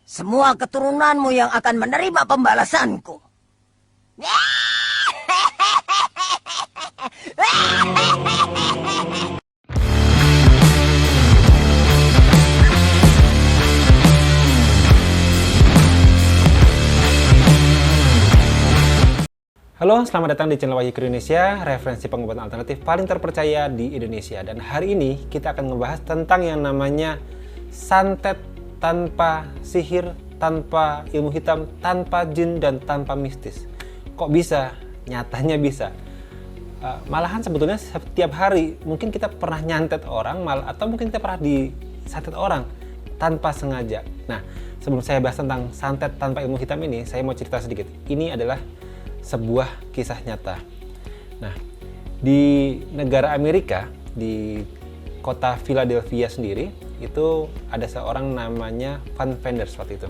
Semua keturunanmu yang akan menerima pembalasanku. Halo, selamat datang di channel Wahyu Indonesia, referensi pengobatan alternatif paling terpercaya di Indonesia. Dan hari ini kita akan membahas tentang yang namanya santet tanpa sihir, tanpa ilmu hitam, tanpa jin, dan tanpa mistis. Kok bisa? Nyatanya bisa. Malahan sebetulnya setiap hari mungkin kita pernah nyantet orang, atau mungkin kita pernah disantet orang tanpa sengaja. Nah, sebelum saya bahas tentang santet tanpa ilmu hitam ini, saya mau cerita sedikit. Ini adalah sebuah kisah nyata. Nah, di negara Amerika, di kota Philadelphia sendiri, itu ada seorang namanya Van Vanders waktu itu.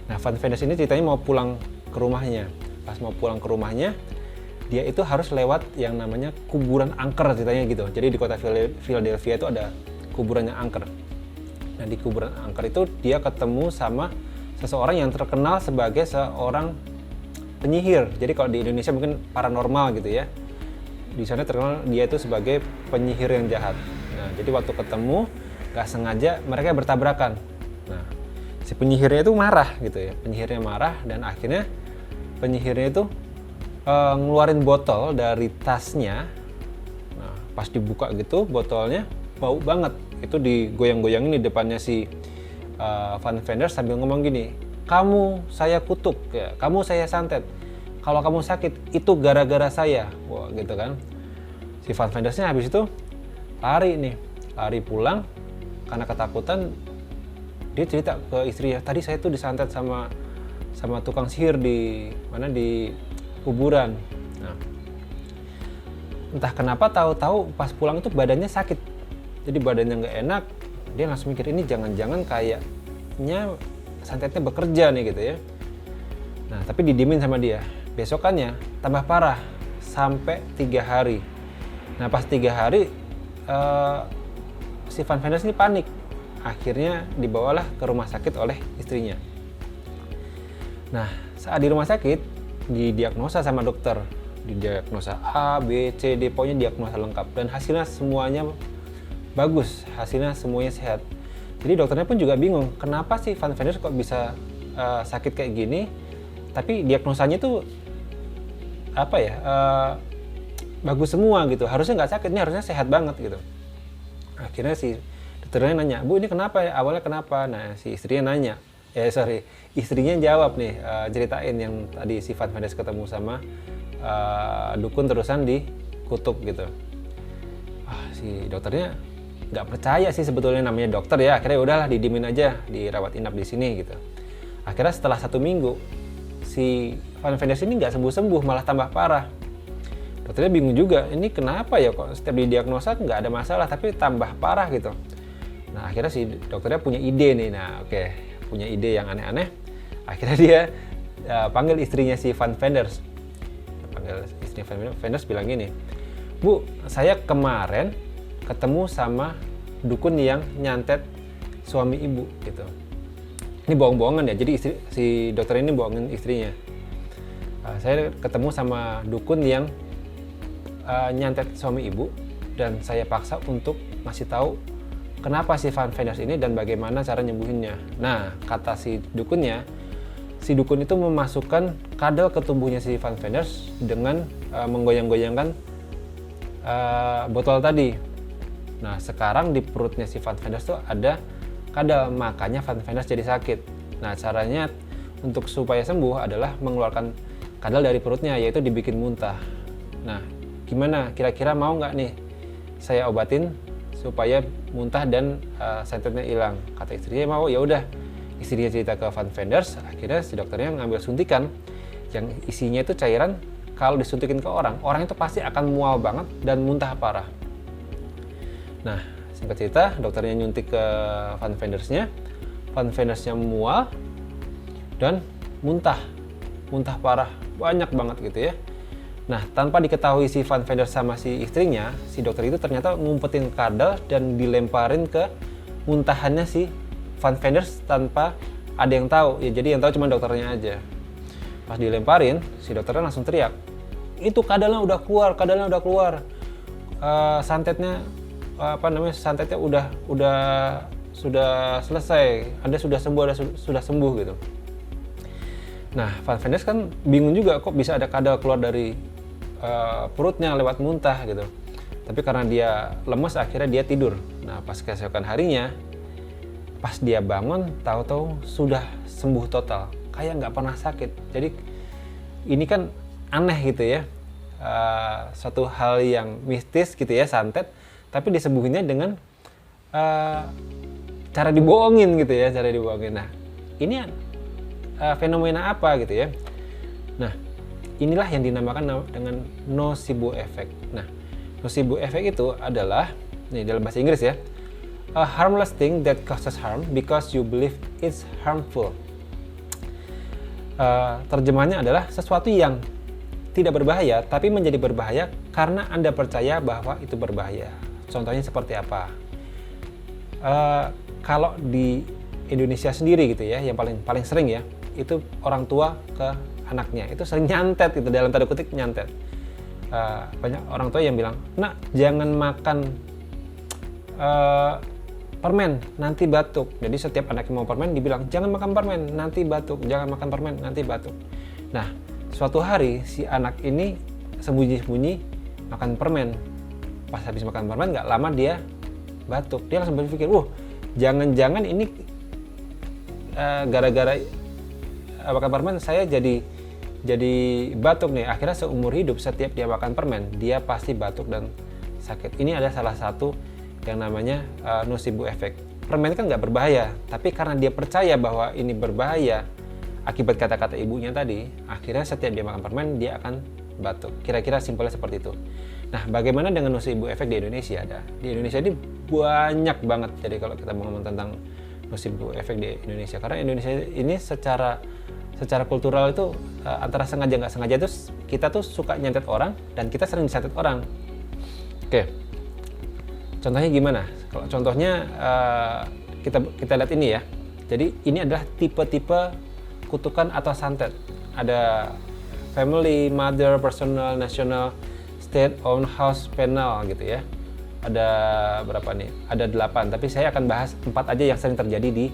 Nah, Van Vanders ini ceritanya mau pulang ke rumahnya. Pas mau pulang ke rumahnya, dia itu harus lewat yang namanya kuburan angker ceritanya gitu. Jadi di kota Philadelphia itu ada kuburan yang angker. Nah, di kuburan angker itu dia ketemu sama seseorang yang terkenal sebagai seorang penyihir. Jadi kalau di Indonesia mungkin paranormal gitu ya. Di sana terkenal dia itu sebagai penyihir yang jahat. Nah, jadi waktu ketemu nggak sengaja mereka bertabrakan. Nah, si penyihirnya itu marah gitu ya. Penyihirnya marah dan akhirnya penyihirnya itu ngeluarin botol dari tasnya. Nah, pas dibuka gitu botolnya bau banget. Itu digoyang-goyangin di depannya si Van Vanders sambil ngomong gini, "Kamu saya kutuk ya, kamu saya santet. Kalau kamu sakit itu gara-gara saya." Wah, gitu kan. Si Van Vandersnya habis itu lari pulang karena ketakutan. Dia cerita ke istrinya, "Tadi saya tuh disantet sama tukang sihir di kuburan." Nah, entah kenapa tahu-tahu pas pulang itu badannya sakit. Jadi badannya nggak enak. Dia langsung mikir, ini jangan-jangan kayaknya santetnya bekerja nih gitu ya. Nah, tapi didiemin sama dia. Besokannya tambah parah sampai 3 hari. Nah, pas 3 hari si Van Vanders ini panik. Akhirnya dibawalah ke rumah sakit oleh istrinya. Nah, saat di rumah sakit didiagnosa sama dokter. Didiagnosa A, B, C, D, pokoknya diagnosa lengkap. Dan hasilnya semuanya bagus, hasilnya semuanya sehat. Jadi dokternya pun juga bingung, kenapa sih Van Vanders kok bisa sakit kayak gini, tapi diagnosanya tuh bagus semua gitu. Harusnya nggak sakit, ini harusnya sehat banget gitu. Akhirnya si dokternya nanya, "Bu, ini kenapa ya? Awalnya kenapa?" Nah, si istrinya nanya, istrinya jawab nih, ceritain yang tadi si Van Vanders ketemu sama dukun terusan dikutuk gitu. Si dokternya nggak percaya sih sebetulnya, namanya dokter ya. Akhirnya udahlah didiemin aja, dirawat inap di sini gitu. Akhirnya setelah 1 minggu si Van Vanders ini nggak sembuh-sembuh, malah tambah parah. Dokternya bingung juga, ini kenapa ya kok setiap didiagnosa nggak ada masalah tapi tambah parah gitu. Nah, akhirnya si dokternya punya ide nih. Nah, punya ide yang aneh-aneh. Akhirnya dia panggil istrinya si Van Vanders. Panggil istri Van Vanders bilang gini, "Bu, saya kemarin ketemu sama dukun yang nyantet suami ibu," gitu. Ini bohong-bohongan ya, jadi si dokter ini bohongin istrinya. "Saya ketemu sama dukun yang nyantet suami ibu dan saya paksa untuk ngasih tahu kenapa si Van Vanders ini dan bagaimana cara nyembuhinnya." Nah, kata si dukunnya, si dukun itu memasukkan kadal ke tubuhnya si Van Vanders dengan menggoyang-goyangkan botol tadi. Nah, sekarang di perutnya si Van Vanders tuh ada kadal, makanya Van Vanders jadi sakit. Nah, caranya untuk supaya sembuh adalah mengeluarkan kadal dari perutnya, yaitu dibikin muntah. Nah, gimana? Kira-kira mau nggak nih saya obatin supaya muntah dan santetnya hilang? Kata istrinya mau. Ya udah, istrinya cerita ke Van Vanders. Akhirnya si dokternya ngambil suntikan yang isinya itu cairan. Kalau disuntikin ke orang itu pasti akan mual banget dan muntah parah. Nah, singkat cerita, dokternya nyuntik ke Van Vandersnya mual dan muntah parah, banyak banget gitu ya. Nah, tanpa diketahui si Van Vanders sama si istrinya, si dokter itu ternyata ngumpetin kadal dan dilemparin ke muntahannya si Van Vanders tanpa ada yang tahu, ya jadi yang tahu cuma dokternya aja. Pas dilemparin, si dokternya langsung teriak, itu kadalnya udah keluar, santetnya santetnya sudah selesai, Anda sudah sembuh gitu. Nah, Van Venus kan bingung juga kok bisa ada kadal keluar dari perutnya lewat muntah gitu. Tapi karena dia lemes akhirnya dia tidur. Nah, pas keesokan harinya pas dia bangun tahu-tahu sudah sembuh total, kayak nggak pernah sakit. Jadi ini kan aneh gitu ya, suatu hal yang mistis gitu ya, santet, tapi disembuhinnya dengan cara dibohongin gitu ya, Nah, ini fenomena apa gitu ya. Nah, inilah yang dinamakan dengan nocebo effect. Nah, nocebo effect itu adalah, nih dalam bahasa Inggris ya, a harmless thing that causes harm because you believe it's harmful. Terjemahnya adalah sesuatu yang tidak berbahaya tapi menjadi berbahaya karena Anda percaya bahwa itu berbahaya. Contohnya seperti apa? Kalau di Indonesia sendiri gitu ya, yang paling sering ya, itu orang tua ke anaknya itu sering nyantet gitu, dalam tanda kutip nyantet. Banyak orang tua yang bilang, nak jangan makan permen nanti batuk. Jadi setiap anak yang mau permen dibilang jangan makan permen nanti batuk, jangan makan permen nanti batuk. Nah, suatu hari si anak ini sembunyi-sembunyi makan permen. Pas habis makan permen nggak lama dia batuk. Dia langsung berpikir, jangan-jangan ini gara-gara makan permen saya jadi batuk nih. Akhirnya seumur hidup setiap dia makan permen dia pasti batuk dan sakit. Ini ada salah satu yang namanya nocebo effect. Permen kan nggak berbahaya, tapi karena dia percaya bahwa ini berbahaya akibat kata-kata ibunya tadi, akhirnya setiap dia makan permen dia akan batuk. Kira-kira simpelnya seperti itu. Nah, bagaimana dengan nocebo effect di Indonesia? Di Indonesia ini banyak banget. Jadi kalau kita mau ngomong tentang nocebo effect di Indonesia, karena Indonesia ini secara kultural itu antara sengaja nggak sengaja itu kita tuh suka nyantet orang dan kita sering disantet orang. Oke. Contohnya gimana? Kalau contohnya kita lihat ini ya. Jadi ini adalah tipe-tipe kutukan atau santet. Ada family, mother, personal, national, state-owned house, penal gitu ya. Ada berapa nih? Ada 8, tapi saya akan bahas 4 aja yang sering terjadi di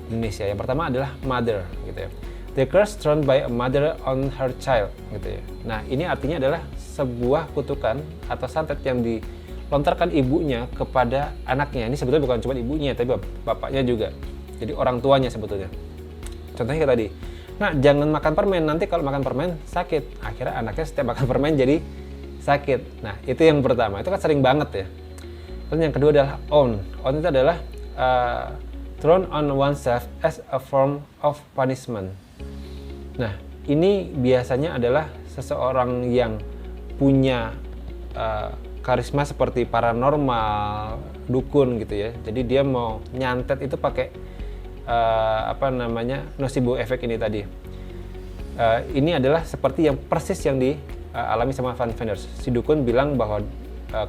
Indonesia. Yang pertama adalah mother gitu ya. The curse thrown by a mother on her child gitu ya. Nah, ini artinya adalah sebuah kutukan atau santet yang dilontarkan ibunya kepada anaknya. Ini sebetulnya bukan cuma ibunya, tapi bapaknya juga. Jadi orang tuanya sebetulnya. Contohnya kayak tadi. Nah, jangan makan permen, nanti kalau makan permen sakit. Akhirnya anaknya setiap makan permen jadi sakit. Nah, itu yang pertama. Itu kan sering banget ya. Terus yang kedua adalah own. Own itu adalah thrown on oneself as a form of punishment. Nah, ini biasanya adalah seseorang yang punya karisma seperti paranormal, dukun gitu ya. Jadi dia mau nyantet itu pakai nocebo effect ini tadi. Ini adalah seperti yang persis yang dialami sama Van Venus. Si dukun bilang bahwa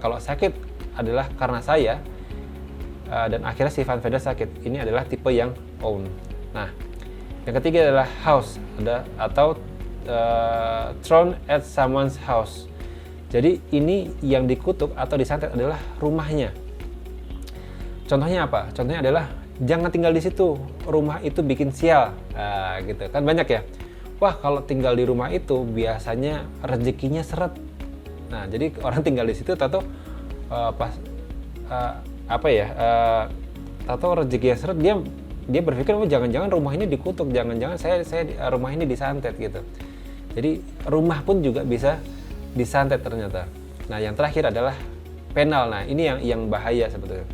kalau sakit adalah karena saya, dan akhirnya si Van Venus sakit. Ini adalah tipe yang own. Nah, yang ketiga adalah house, atau thrown at someone's house. Jadi ini yang dikutuk atau disantet adalah rumahnya. Contohnya apa? Contohnya adalah jangan tinggal di situ, rumah itu bikin sial. Gitu kan banyak ya. Wah, kalau tinggal di rumah itu biasanya rezekinya seret. Nah, jadi orang tinggal di situ tahu tahu rezekinya seret, dia berpikir jangan-jangan rumah ini dikutuk, jangan-jangan saya rumah ini disantet gitu. Jadi rumah pun juga bisa disantet ternyata. Nah, yang terakhir adalah penal. Nah, ini yang bahaya sebetulnya.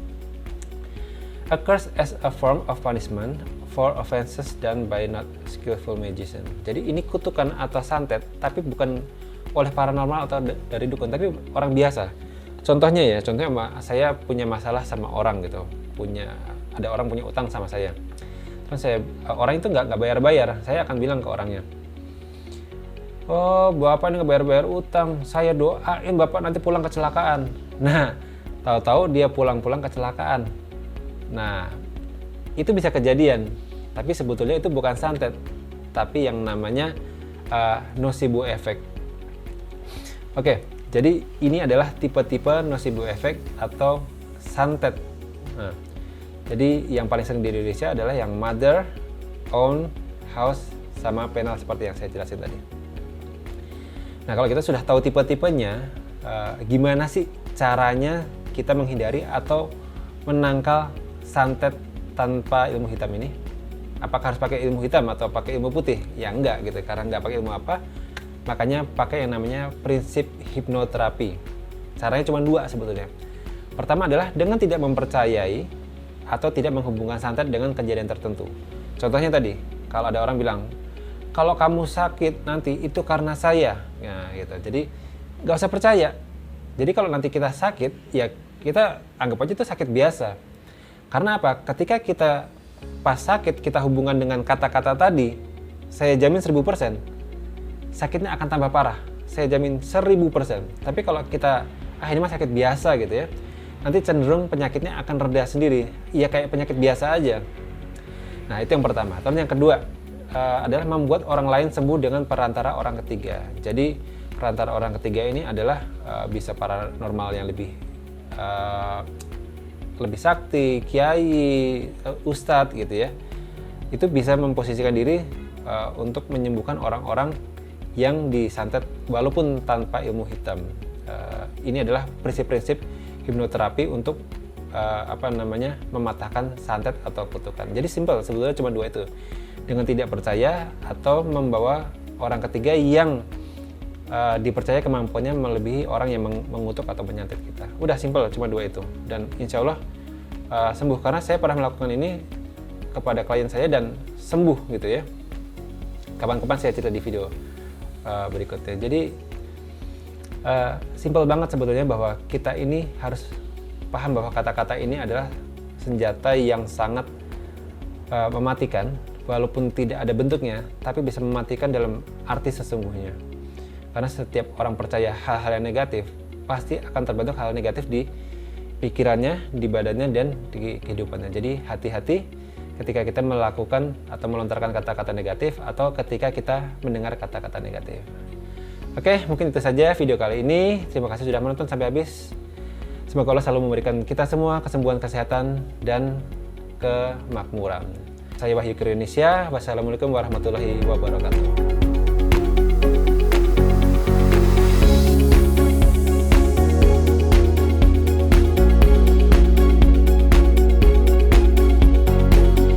A curse as a form of punishment for offenses done by not skillful magician. Jadi ini kutukan atau santet, tapi bukan oleh paranormal atau dari dukun, tapi orang biasa. Contohnya saya punya masalah sama orang gitu. Ada orang punya utang sama saya. Terus orang itu nggak bayar-bayar. Saya akan bilang ke orangnya, oh, bapak ini nggak bayar-bayar utang, saya doain bapak nanti pulang kecelakaan. Nah, tahu-tahu dia pulang kecelakaan. Nah, itu bisa kejadian. Tapi sebetulnya itu bukan santet, tapi yang namanya nocebo effect. Oke, jadi ini adalah tipe-tipe nocebo effect atau santet. Nah, jadi yang paling sering di Indonesia adalah yang mother, own, house, sama penal seperti yang saya jelasin tadi. Nah, kalau kita sudah tahu tipe-tipenya, gimana sih caranya kita menghindari atau menangkal santet tanpa ilmu hitam ini? Apakah harus pakai ilmu hitam atau pakai ilmu putih? Ya enggak gitu, karena enggak pakai ilmu apa, makanya pakai yang namanya prinsip hipnoterapi. Caranya cuma dua sebetulnya. Pertama adalah dengan tidak mempercayai atau tidak menghubungkan santet dengan kejadian tertentu. Contohnya tadi, kalau ada orang bilang, kalau kamu sakit nanti itu karena saya, nah gitu. Jadi nggak usah percaya. Jadi kalau nanti kita sakit, ya kita anggap aja itu sakit biasa. Karena apa? Ketika kita pas sakit, kita hubungan dengan kata-kata tadi, saya jamin 1000%, sakitnya akan tambah parah. Saya jamin 1000%. Tapi kalau kita, ini mah sakit biasa gitu ya, nanti cenderung penyakitnya akan reda sendiri. Ya kayak penyakit biasa aja. Nah itu yang pertama. Terus yang kedua adalah membuat orang lain sembuh dengan perantara orang ketiga. Jadi perantara orang ketiga ini adalah bisa paranormal yang lebih sakti, kiai, ustadz gitu ya. Itu bisa memposisikan diri untuk menyembuhkan orang-orang yang disantet walaupun tanpa ilmu hitam. Ini adalah prinsip-prinsip hipnoterapi untuk mematahkan santet atau kutukan. Jadi simpel, sebetulnya cuma dua itu. Dengan tidak percaya atau membawa orang ketiga yang dipercaya kemampuannya melebihi orang yang mengutuk atau menyantet kita. Udah simpel, cuma dua itu. Dan insya Allah sembuh, karena saya pernah melakukan ini kepada klien saya dan sembuh gitu ya. Kapan-kapan saya cerita di video berikutnya. Jadi simpel banget sebetulnya bahwa kita ini harus paham bahwa kata-kata ini adalah senjata yang sangat mematikan, walaupun tidak ada bentuknya, tapi bisa mematikan dalam arti sesungguhnya. Karena setiap orang percaya hal-hal yang negatif, pasti akan terbentuk hal negatif di pikirannya, di badannya, dan di kehidupannya. Jadi hati-hati ketika kita melakukan atau melontarkan kata-kata negatif, atau ketika kita mendengar kata-kata negatif. Oke, mungkin itu saja video kali ini. Terima kasih sudah menonton sampai habis. Semoga Allah selalu memberikan kita semua kesembuhan, kesehatan, dan kemakmuran. Saya Wahyu Indonesia. Wassalamualaikum warahmatullahi wabarakatuh.